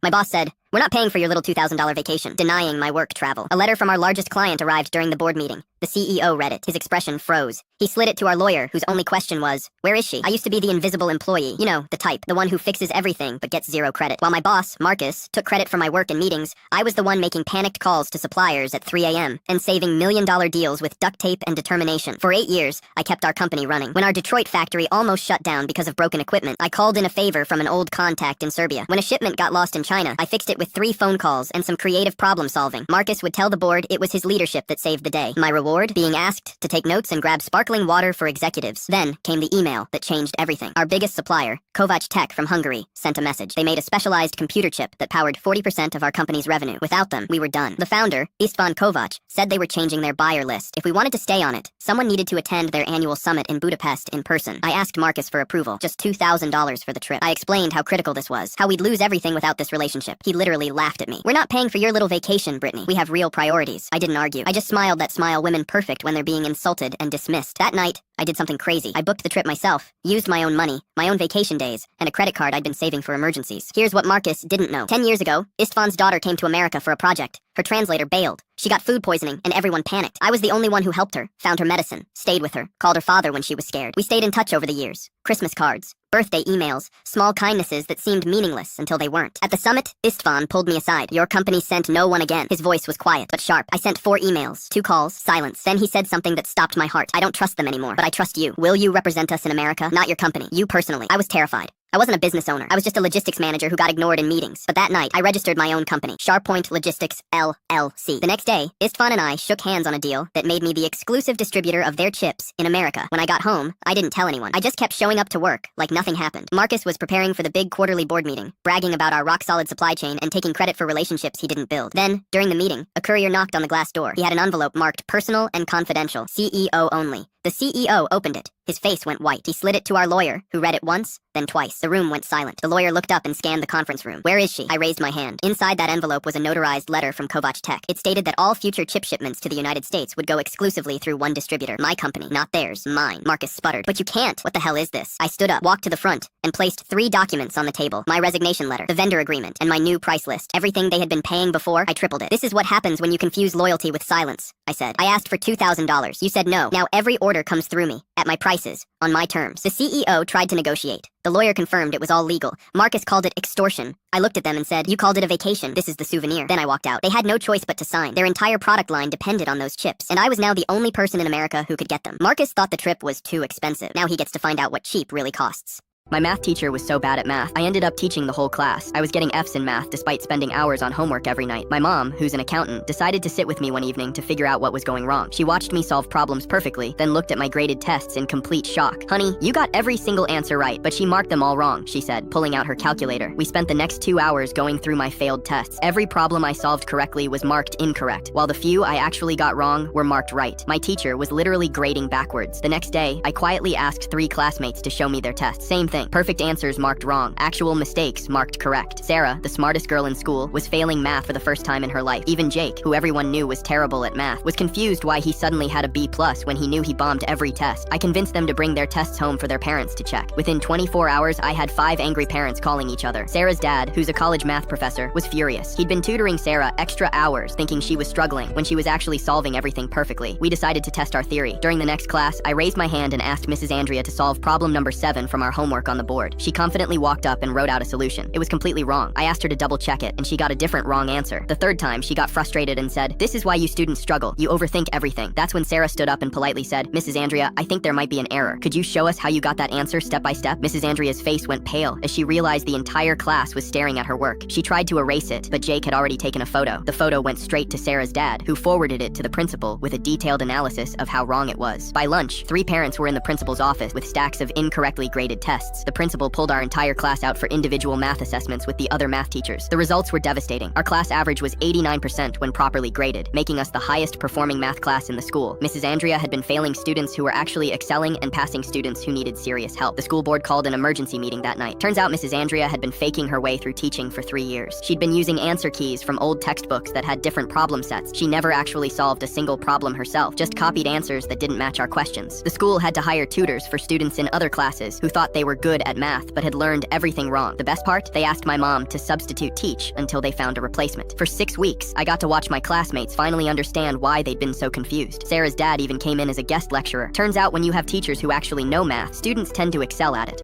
My boss said, "We're not paying for your little $2,000 vacation," denying my work travel. A letter from our largest client arrived during the board meeting. The CEO read it. His expression froze. He slid it to our lawyer, whose only question was, "Where is she?" I used to be the invisible employee. You know, the type. The one who fixes everything but gets zero credit. While my boss, Marcus, took credit for my work in meetings, I was the one making panicked calls to suppliers at 3 a.m. and saving million-dollar deals with duct tape and determination. For 8 years, I kept our company running. When our Detroit factory almost shut down because of broken equipment, I called in a favor from an old contact in Serbia. When a shipment got lost in China, I fixed it with 3 phone calls and some creative problem solving. Marcus would tell the board it was his leadership that saved the day. My reward? Being asked to take notes and grab sparkling water for executives. Then came the email that changed everything. Our biggest supplier, Kovac Tech from Hungary, sent a message. They made a specialized computer chip that powered 40% of our company's revenue. Without them, we were done. The founder, Istvan Kovac, said they were changing their buyer list. If we wanted to stay on it, someone needed to attend their annual summit in Budapest in person. I asked Marcus for approval. Just $2,000 for the trip. I explained how critical this was, how we'd lose everything without this relationship. He literally laughed at me. "We're not paying for your little vacation, Brittany. We have real priorities." I didn't argue. I just smiled that smile women perfect when they're being insulted and dismissed. That night, I did something crazy. I booked the trip myself, used my own money, my own vacation days, and a credit card I'd been saving for emergencies. Here's what Marcus didn't know. 10 years ago, Istvan's daughter came to America for a project. Her translator bailed. She got food poisoning, and everyone panicked. I was the only one who helped her, found her medicine, stayed with her, called her father when she was scared. We stayed in touch over the years. Christmas cards, birthday emails, small kindnesses that seemed meaningless until they weren't. At the summit, Istvan pulled me aside. "Your company sent no one again." His voice was quiet, but sharp. I sent 4 emails, 2 calls, silence. Then he said something that stopped my heart. "I don't trust them anymore, but I trust you. Will you represent us in America? Not your company. You personally." I was terrified. I wasn't a business owner. I was just a logistics manager who got ignored in meetings. But that night, I registered my own company, SharPoint Logistics, LLC. The next day, Istvan and I shook hands on a deal that made me the exclusive distributor of their chips in America. When I got home, I didn't tell anyone. I just kept showing up to work, like nothing happened. Marcus was preparing for the big quarterly board meeting, bragging about our rock-solid supply chain and taking credit for relationships he didn't build. Then, during the meeting, a courier knocked on the glass door. He had an envelope marked personal and confidential, CEO only. The CEO opened it. His face went white. He slid it to our lawyer, who read it once, then twice. The room went silent. The lawyer looked up and scanned the conference room. "Where is she?" I raised my hand. Inside that envelope was a notarized letter from Kovac Tech. It stated that all future chip shipments to the United States would go exclusively through one distributor. My company, not theirs. Mine. Marcus sputtered. "But you can't. What the hell is this?" I stood up, walked to the front, and placed 3 documents on the table. My resignation letter, the vendor agreement, and my new price list. Everything they had been paying before, I tripled it. "This is what happens when you confuse loyalty with silence," I said. "I asked for $2,000. You said no. Now every order comes through me, at my prices, on my terms." The CEO tried to negotiate. The lawyer confirmed it was all legal. Marcus called it extortion. I looked at them and said, "You called it a vacation. This is the souvenir." Then I walked out. They had no choice but to sign. Their entire product line depended on those chips, and I was now the only person in America who could get them. Marcus thought the trip was too expensive. Now he gets to find out what cheap really costs. My math teacher was so bad at math, I ended up teaching the whole class. I was getting Fs in math despite spending hours on homework every night. My mom, who's an accountant, decided to sit with me one evening to figure out what was going wrong. She watched me solve problems perfectly, then looked at my graded tests in complete shock. "Honey, you got every single answer right, but she marked them all wrong," she said, pulling out her calculator. We spent the next 2 hours going through my failed tests. Every problem I solved correctly was marked incorrect, while the few I actually got wrong were marked right. My teacher was literally grading backwards. The next day, I quietly asked 3 classmates to show me their tests. Same thing. Perfect answers marked wrong. Actual mistakes marked correct. Sarah, the smartest girl in school, was failing math for the first time in her life. Even Jake, who everyone knew was terrible at math, was confused why he suddenly had a B+ when he knew he bombed every test. I convinced them to bring their tests home for their parents to check. Within 24 hours, I had 5 angry parents calling each other. Sarah's dad, who's a college math professor, was furious. He'd been tutoring Sarah extra hours, thinking she was struggling when she was actually solving everything perfectly. We decided to test our theory. During the next class, I raised my hand and asked Mrs. Andrea to solve problem number 7 from our homework on the board. She confidently walked up and wrote out a solution. It was completely wrong. I asked her to double check it, and she got a different wrong answer. The third time, she got frustrated and said, "This is why you students struggle. You overthink everything." That's when Sarah stood up and politely said, "Mrs. Andrea, I think there might be an error. Could you show us how you got that answer step by step?" Mrs. Andrea's face went pale as she realized the entire class was staring at her work. She tried to erase it, but Jake had already taken a photo. The photo went straight to Sarah's dad, who forwarded it to the principal with a detailed analysis of how wrong it was. By lunch, 3 parents were in the principal's office with stacks of incorrectly graded tests. The principal pulled our entire class out for individual math assessments with the other math teachers. The results were devastating. Our class average was 89% when properly graded, making us the highest performing math class in the school. Mrs. Andrea had been failing students who were actually excelling and passing students who needed serious help. The school board called an emergency meeting that night. Turns out Mrs. Andrea had been faking her way through teaching for 3 years. She'd been using answer keys from old textbooks that had different problem sets. She never actually solved a single problem herself, just copied answers that didn't match our questions. The school had to hire tutors for students in other classes who thought they were good good at math, but had learned everything wrong. The best part? They asked my mom to substitute teach until they found a replacement. For 6 weeks, I got to watch my classmates finally understand why they'd been so confused. Sarah's dad even came in as a guest lecturer. Turns out when you have teachers who actually know math, students tend to excel at it.